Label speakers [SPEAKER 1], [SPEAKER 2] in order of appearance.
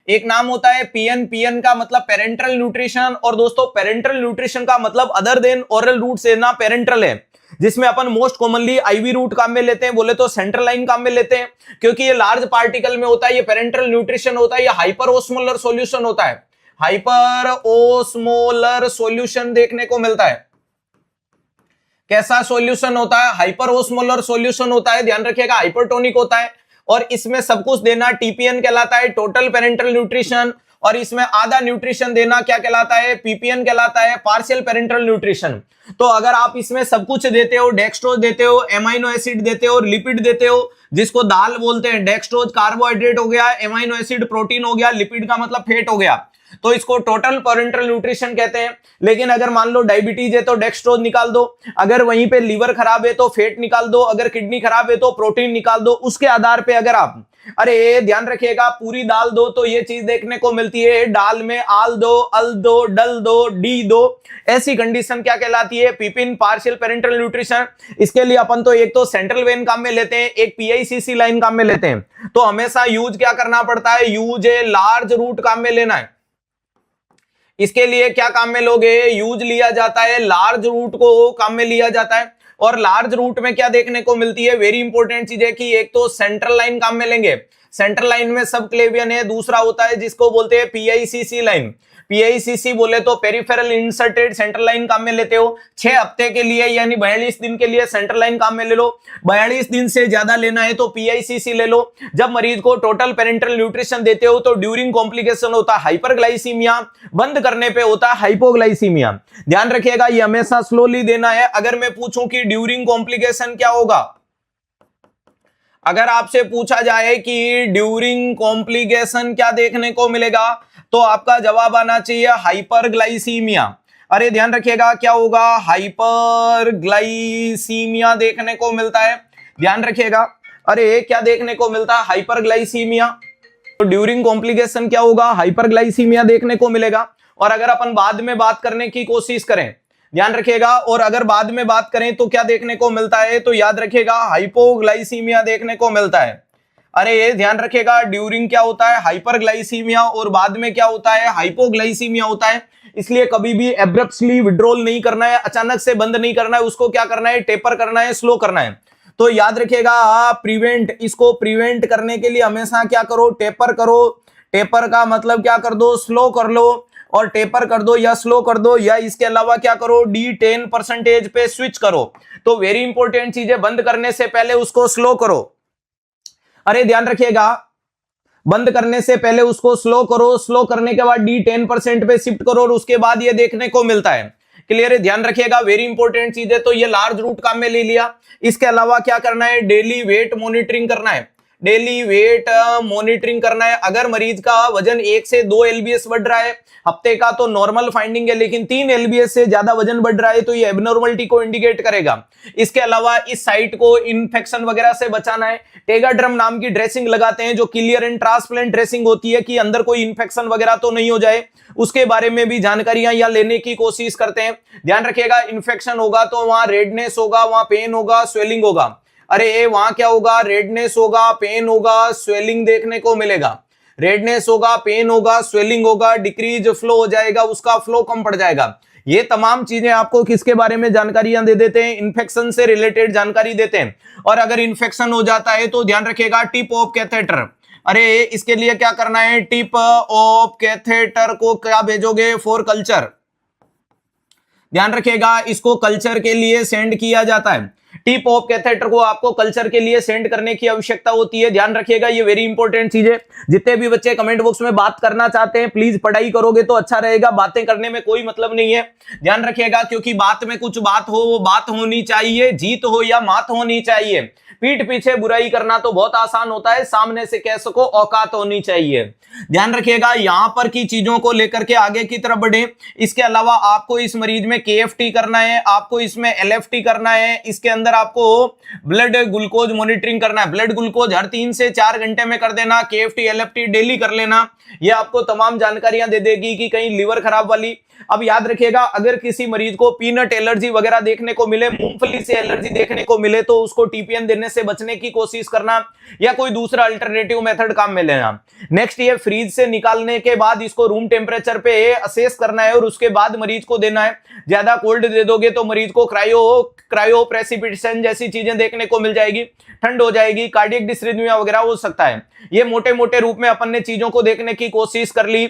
[SPEAKER 1] एक नाम होता है पीएन, पीएन का मतलब पेरेंटल न्यूट्रिशन, और दोस्तों पेरेंटल न्यूट्रिशन का मतलब अदर देन ओरल रूट से ना पेरेंटल है, जिसमें अपन मोस्ट कॉमनली आईवी रूट काम में लेते हैं, बोले तो सेंट्रल लाइन काम में लेते हैं, क्योंकि ये लार्ज पार्टिकल में होता है, ये पेरेंटल न्यूट्रिशन होता है, ये हाइपर ओस्मोलर सॉल्यूशन होता है, हाइपर ओस्मोलर सॉल्यूशन देखने को मिलता है। कैसा सॉल्यूशन होता है? हाइपर ओस्मोलर सॉल्यूशन होता है, ध्यान रखिएगा, हाइपरटोनिक होता है, और इसमें सब कुछ देना टीपीएन कहलाता है, टोटल पेरेंटल न्यूट्रिशन, और इसमें आधा न्यूट्रिशन देना क्या कहलाता है? पीपीएन कहलाता है, पार्शियल पेरेंटल न्यूट्रिशन। तो अगर आप इसमें सब कुछ देते हो, डेक्सट्रोज देते हो, एमाइनो एसिड देते हो, लिपिड देते हो, जिसको दाल बोलते हैं, डेक्सट्रोज कार्बोहाइड्रेट हो गया, एमाइनो एसिड प्रोटीन हो गया, लिपिड का मतलब फैट हो गया, तो इसको टोटल पेरेंटल न्यूट्रिशन कहते हैं। लेकिन अगर मान लो डायबिटीज है तो डेक्सट्रोज निकाल दो, अगर वहीं पे लीवर खराब है तो फैट निकाल दो, अगर किडनी खराब है तो प्रोटीन निकाल दो। उसके आधार पे अगर आप, अरे ध्यान रखिएगा, पूरी दाल दो तो ये चीज देखने को मिलती है, दाल में आल दो, अल दो, डल दो, डी दो, ऐसी कंडीशन क्या कहलाती है? पीपिन, पार्शियल पेरेंटल न्यूट्रिशन। इसके लिए अपन तो एक तो सेंट्रल वेन काम में लेते हैं, एक पीआईसीसी लाइन काम में लेते हैं। तो हमेशा यूज क्या करना पड़ता है? यूज ए लार्ज रूट काम में लेना है। इसके लिए क्या काम में लोगे? यूज लिया जाता है, लार्ज रूट को काम में लिया जाता है। और लार्ज रूट में क्या देखने को मिलती है? वेरी इंपॉर्टेंट चीज है कि एक तो सेंट्रल लाइन काम में लेंगे, सेंट्रल लाइन में सब क्लेवियन है, दूसरा होता है जिसको बोलते हैं पीआईसीसी लाइन। पीआईसीसी बोले तो पेरिफेरल इंसर्टेड सेंट्रल लाइन काम में लेते हो, 6 हफ्ते के लिए यानी 42 दिन के लिए सेंट्रल लाइन काम में ले लो। 42 दिन से ज्यादा लेना है तो पीआईसीसी ले लो। जब मरीज को टोटल पेरेंटल न्यूट्रिशन देते हो तो ड्यूरिंग कॉम्प्लिकेशन होता है हाइपरग्लाइसीमिया, बंद करने पे होता है हाइपोग्लाइसीमिया। ध्यान रखिएगा, ये हमेशा स्लोली देना है। अगर मैं पूछूं कि ड्यूरिंग कॉम्प्लिकेशन क्या होगा, अगर आपसे पूछा जाए कि ड्यूरिंग कॉम्प्लिकेशन क्या देखने को मिलेगा, तो आपका जवाब आना चाहिए हाइपरग्लाइसीमिया। अरे ध्यान रखिएगा, क्या होगा? हाइपरग्लाइसीमिया देखने को मिलता है। ध्यान रखिएगा, अरे क्या देखने को मिलता है? हाइपरग्लाइसीमिया। तो ड्यूरिंग कॉम्प्लिकेशन क्या होगा? हाइपरग्लाइसीमिया देखने को मिलेगा। और अगर अपन बाद में बात करने की कोशिश करें, ध्यान रखिएगा, और अगर बाद में बात करें तो क्या देखने को मिलता है? तो याद रखिएगा, हाइपोग्लाइसीमिया देखने को मिलता है। अरे ये ध्यान रखिएगा, ड्यूरिंग क्या होता है? हाइपरग्लाइसीमिया, और बाद में क्या होता है? हाइपोग्लाइसीमिया होता है। इसलिए कभी भी एब्रप्टली विड्रॉल नहीं करना है, अचानक से बंद नहीं करना है, उसको क्या करना है? टेपर करना है, स्लो करना है। तो याद रखिएगा, प्रिवेंट, इसको प्रिवेंट करने के लिए हमेशा क्या करो? टेपर करो। टेपर का मतलब क्या कर दो? स्लो कर लो, और टेपर कर दो या स्लो कर दो, या इसके अलावा क्या करो? D10% पे स्विच करो। तो वेरी इंपॉर्टेंट चीज है, बंद करने से पहले उसको स्लो करो। अरे ध्यान रखिएगा, बंद करने से पहले उसको स्लो करो, स्लो करने के बाद D10% पे शिफ्ट करो, और उसके बाद ये देखने को मिलता है। क्लियर है? ध्यान रखिएगा, वेरी इंपॉर्टेंट चीज है। तो ये लार्ज रूट काम में ले लिया। इसके अलावा क्या करना है? डेली वेट मॉनिटरिंग करना है, डेली वेट मॉनिटरिंग करना है। अगर मरीज का वजन 1 से 2 एलबीएस बढ़ रहा है हफ्ते का तो नॉर्मल फाइंडिंग है, लेकिन 3 एलबीएस से ज्यादा वजन बढ़ रहा है तो ये एबनॉर्मलिटी को इंडिकेट करेगा। इसके अलावा इस साइट को इन्फेक्शन वगैरह से बचाना है। टेगाड्रम नाम की ड्रेसिंग लगाते हैं जो क्लियर एंड ट्रांसपेरेंट ड्रेसिंग होती है कि अंदर कोई इन्फेक्शन वगैरह तो नहीं हो जाए, उसके बारे में भी जानकारियां यहाँ लेने की कोशिश करते हैं। ध्यान रखिएगा, इन्फेक्शन होगा तो वहां रेडनेस होगा, वहां पेन होगा, स्वेलिंग होगा। अरे वहां क्या होगा? रेडनेस होगा, पेन होगा, स्वेलिंग देखने को मिलेगा। रेडनेस होगा, पेन होगा, स्वेलिंग होगा, डिक्रीज फ्लो हो जाएगा, उसका फ्लो कम पड़ जाएगा। ये तमाम चीजें आपको किसके बारे में जानकारियां दे देते हैं? इन्फेक्शन से रिलेटेड जानकारी देते हैं। और अगर इन्फेक्शन हो जाता है तो ध्यान रखिएगा, टिप ऑफ कैथेटर। अरे इसके लिए क्या करना है? टिप ऑफ कैथेटर को क्या भेजोगे? For culture. ध्यान रखिएगा, इसको कल्चर के लिए सेंड किया जाता है। टिप ऑफ कैथेटर को आपको कल्चर के लिए सेंड करने की आवश्यकता होती है। ध्यान रखिएगा, ये वेरी इंपॉर्टेंट चीज है। जितने भी बच्चे कमेंट बॉक्स में बात करना चाहते हैं, प्लीज पढ़ाई करोगे तो अच्छा रहेगा, बातें करने में कोई मतलब नहीं है। ध्यान रखिएगा, क्योंकि बात में कुछ बात हो, वो बात होनी चाहिए, जीत हो या मात होनी चाहिए। पीठ पीछे बुराई करना तो बहुत आसान होता है, सामने से कह सको औकात होनी चाहिए। ध्यान रखिएगा, यहां पर की चीजों को लेकर के आगे की तरफ बढ़े। इसके अलावा आपको इस मरीज में KFT करना है, आपको इसमें LFT करना है, इसके अंदर आपको ब्लड ग्लूकोज मॉनिटरिंग करना है, ब्लड ग्लूकोज हर 3 से 4 घंटे में कर देना, KFT LFT डेली कर लेना, ये आपको तमाम जानकारियां दे देगी कि कहीं लीवर खराब वाली। अब याद रखिएगा, अगर किसी मरीज को पीनट एलर्जी वगैरह देखने को मिले, मूंगफली से एलर्जी देखने को मिले, तो उसको TPN देने से बचने की कोशिश करना या कोई दूसरा अल्टरनेटिव मेथड काम में लेना। नेक्स्ट, ये फ्रीज से निकालने के बाद इसको रूम टेम्परेचर पे असेस करना है और उसके बाद मरीज को देना है। ज्यादा कोल्ड दे दोगे तो मरीज को क्रायो प्रेसिपिटेशन जैसी चीजें देखने को मिल जाएगी, ठंड हो जाएगी, कार्डियक डिसरिथमिया वगैरह हो सकता है। ये मोटे मोटे रूप में अपन ने चीजों को देखने की कोशिश कर ली।